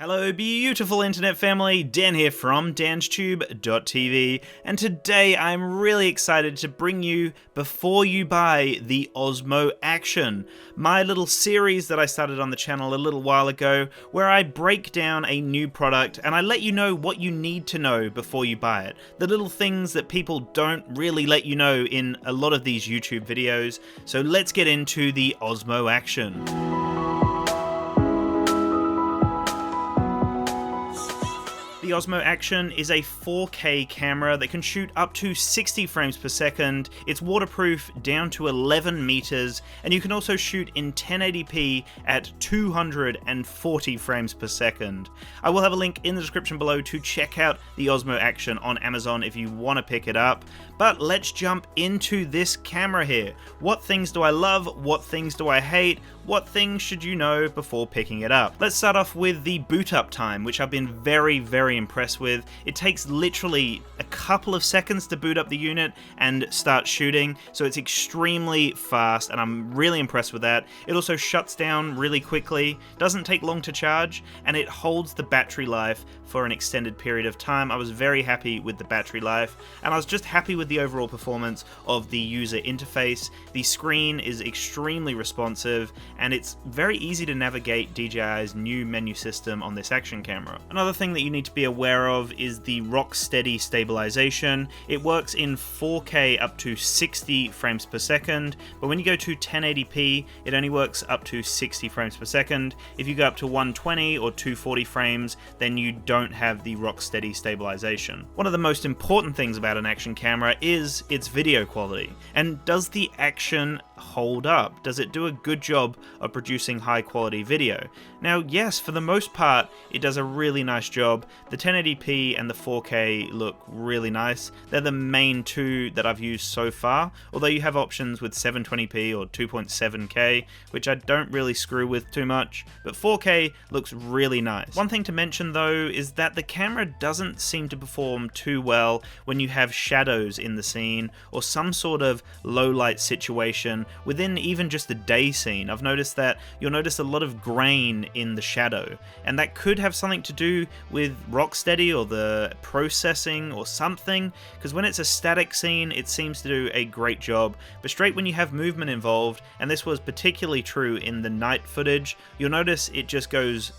Hello beautiful internet family, Dan here from danstube.tv, and today I'm really excited to bring you Before You Buy the Osmo Action, my little series that I started on the channel a little while ago where I break down a new product and I let you know what you need to know before you buy it. The little things that people don't really let you know in a lot of these YouTube videos, so let's get into the Osmo Action. The Osmo Action is a 4K camera that can shoot up to 60 frames per second, it's waterproof down to 11 meters, and you can also shoot in 1080p at 240 frames per second. I will have a link in the description below to check out the Osmo Action on Amazon if you want to pick it up, but let's jump into this camera here. What things do I love? What things do I hate? What things should you know before picking it up? Let's start off with the boot up time, which I've been very impressed with. It takes literally a couple of seconds to boot up the unit and start shooting, so it's extremely fast and I'm really impressed with that. It also shuts down really quickly, doesn't take long to charge, and it holds the battery life for an extended period of time. I was very happy with the battery life, and I was just happy with the overall performance of the user interface. The screen is extremely responsive, and it's very easy to navigate DJI's new menu system on this action camera. Another thing that you need to be aware of is the rock-steady stabilization. It works in 4K up to 60 frames per second, but when you go to 1080p, it only works up to 60 frames per second. If you go up to 120 or 240 frames, then you don't have the rock-steady stabilization. One of the most important things about an action camera is its video quality. And does the Action hold up? Does it do a good job of producing high quality video? Now, yes, for the most part, it does a really nice job. The 1080p and the 4K look really nice. They're the main two that I've used so far, although you have options with 720p or 2.7K, which I don't really screw with too much, but 4K looks really nice. One thing to mention though is that the camera doesn't seem to perform too well when you have shadows in the scene or some sort of low light situation within even just a day scene. I've noticed that you'll notice a lot of grain in the shadow, and that could have something to do with Rocksteady or the processing or something, because when it's a static scene it seems to do a great job, but straight when you have movement involved, and this was particularly true in the night footage, you'll notice it just goes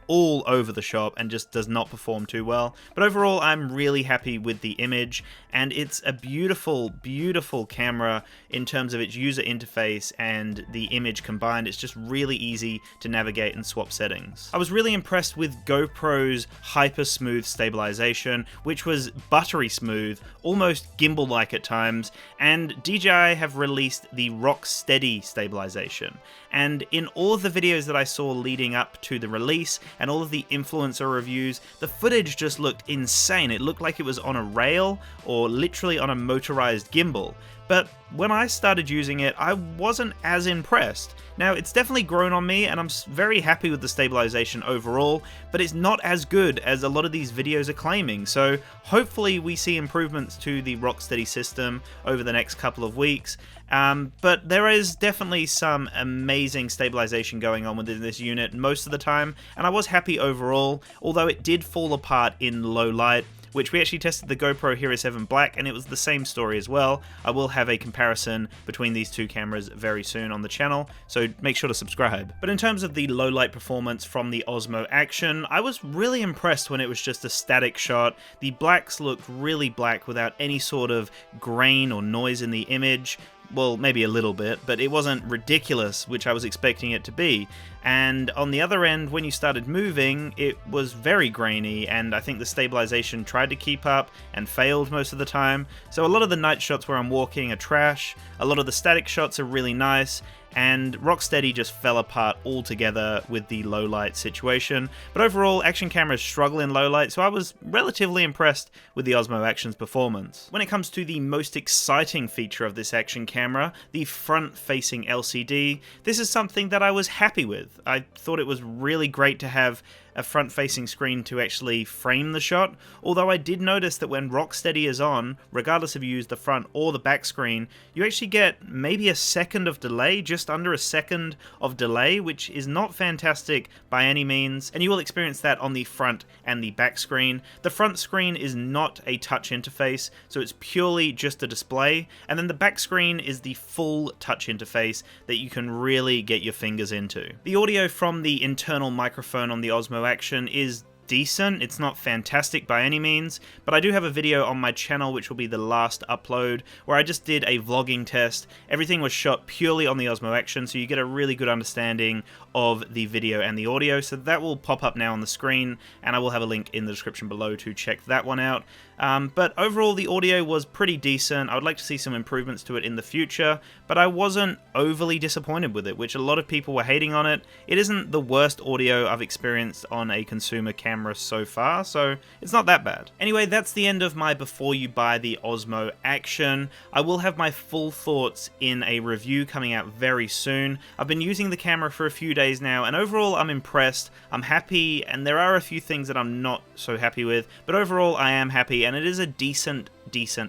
all over the shop and just does not perform too well. But overall, I'm really happy with the image, and it's a beautiful camera in terms of its user interface and the image combined. It's just really easy to navigate and swap settings. I was really impressed with GoPro's hyper smooth stabilization, which was buttery smooth, almost gimbal-like at times, and DJI have released the Rocksteady stabilization. And in all of the videos that I saw leading up to the release, and all of the influencer reviews, the footage just looked insane. It looked like it was on a rail or literally on a motorized gimbal. But when I started using it, I wasn't as impressed. Now, it's definitely grown on me, and I'm very happy with the stabilization overall, but it's not as good as a lot of these videos are claiming, so hopefully we see improvements to the Rocksteady system over the next couple of weeks. But there is definitely some amazing stabilization going on within this unit most of the time, and I was happy overall, although it did fall apart in low light, which we actually tested the GoPro Hero 7 Black, and it was the same story as well. I will have a comparison between these two cameras very soon on the channel, so make sure to subscribe. But in terms of the low light performance from the Osmo Action, I was really impressed when it was just a static shot. The blacks looked really black without any sort of grain or noise in the image. Well, maybe a little bit, but it wasn't ridiculous, which I was expecting it to be. And on the other end, when you started moving, it was very grainy, and I think the stabilization tried to keep up and failed most of the time. So a lot of the night shots where I'm walking are trash, a lot of the static shots are really nice, and Rocksteady just fell apart altogether with the low light situation. But overall, action cameras struggle in low light, so I was relatively impressed with the Osmo Action's performance. When it comes to the most exciting feature of this action camera, the front-facing LCD, this is something that I was happy with. I thought it was really great to have a front-facing screen to actually frame the shot, although I did notice that when Rocksteady is on, regardless if you use the front or the back screen, you actually get maybe a second of delay, just under a second of delay, which is not fantastic by any means, and you will experience that on the front and the back screen. The front screen is not a touch interface, so it's purely just a display, and then the back screen is the full touch interface that you can really get your fingers into. The audio from the internal microphone on the Osmo Action is decent. It's not fantastic by any means, but I do have a video on my channel which will be the last upload where I just did a vlogging test. Everything was shot purely on the Osmo Action, so you get a really good understanding of the video and the audio, so that will pop up now on the screen, and I will have a link in the description below to check that one out. But overall the audio was pretty decent. I would like to see some improvements to it in the future, but I wasn't overly disappointed with it, which a lot of people were hating on it. It isn't the worst audio I've experienced on a consumer camera so far, so it's not that bad. Anyway, that's the end of my before you buy the Osmo Action. I will have my full thoughts in a review coming out very soon. I've been using the camera for a few days now, and overall I'm impressed, I'm happy, and there are a few things that I'm not so happy with, but overall I am happy, and it is a decent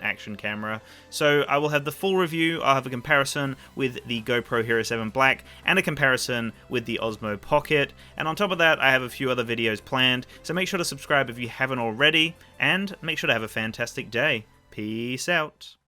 action camera. So I will have the full review. I'll have a comparison with the GoPro Hero 7 Black and a comparison with the Osmo Pocket, and on top of that I have a few other videos planned, so make sure to subscribe if you haven't already, and make sure to have a fantastic day. Peace out.